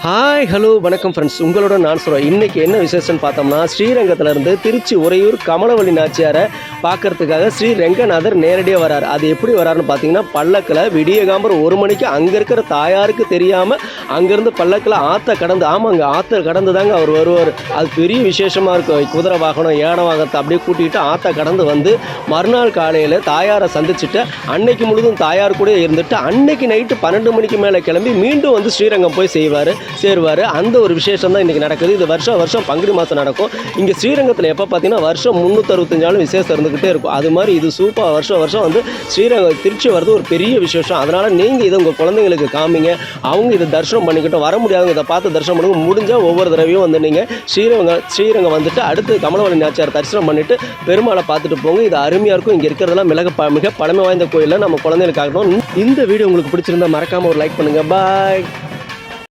Hi hello வணக்கம் friends, உங்களோட நான் சொல்கிறேன். இன்றைக்கி என்ன விசேஷம்னு பார்த்தோம்னா, ஸ்ரீரங்கத்திலேருந்து திருச்சி உறையூர் கமலவள்ளி நாச்சியாரை பார்க்கறதுக்காக ஸ்ரீ ரெங்கநாதர் நேரடியாக வரார். அது எப்படி வராருன்னு பார்த்தீங்கன்னா, பல்லக்கில் விடியகாம்பர் 1 மணிக்கு அங்கே இருக்கிற தாயாருக்கு தெரியாமல் அங்கேருந்து பல்லக்கில் ஆற்றை கடந்து, ஆமாங்க ஆற்றை கடந்து தாங்க அவர் வருவார். அது பெரிய விசேஷமாக இருக்கும். குதிரை வாகனம் யானை வாகனத்தை அப்படியே கூட்டிகிட்டு ஆற்றை கடந்து வந்து மறுநாள் காலையில் தாயாரை சந்திச்சுட்டு அன்னைக்கு முழுதும் தாயார் கூட இருந்துட்டு அன்னைக்கு நைட்டு 12 மணிக்கு மேலே கிளம்பி மீண்டும் வந்து ஸ்ரீரங்கம் போய் சேருவார். அந்த ஒரு விசேஷம் தான் இன்றைக்கி நடக்குது. இது வருஷம் பங்குனி மாதம் நடக்கும். இங்கே ஸ்ரீரங்கத்தில் எப்போ பார்த்தீங்கன்னா வருஷம் 365 நாளும் விசேஷம் இருந்துக்கிட்டே இருக்கும். அது மாதிரி இது சூப்பர் வருஷம் வந்து ஸ்ரீரங்கம் திருச்சி வர்றது ஒரு பெரிய விசேஷம். அதனால் நீங்கள் இதை உங்கள் குழந்தைங்களுக்கு காமிங்க. அவங்க இதை தரிசனம் பண்ணிக்கிட்டோம். வர முடியாதவங்க இதை பார்த்து தரிசனம் பண்ணுங்க. முடிஞ்சால் ஒவ்வொரு தடவையும் வந்து நீங்கள் ஸ்ரீரங்கம் வந்துட்டு அடுத்து கமலவள்ளி நாச்சியார் தரிசனம் பண்ணிவிட்டு பெருமாளை பார்த்துட்டு போங்க. இது அருமையாக இருக்கும். இங்கே இருக்கிறதெல்லாம் மிக பழமை வாய்ந்த கோயிலில் நம்ம குழந்தைகளுக்கு ஆகணும். இந்த வீடியோ உங்களுக்கு பிடிச்சிருந்தா மறக்காமல் ஒரு லைக் பண்ணுங்கள். பாய்.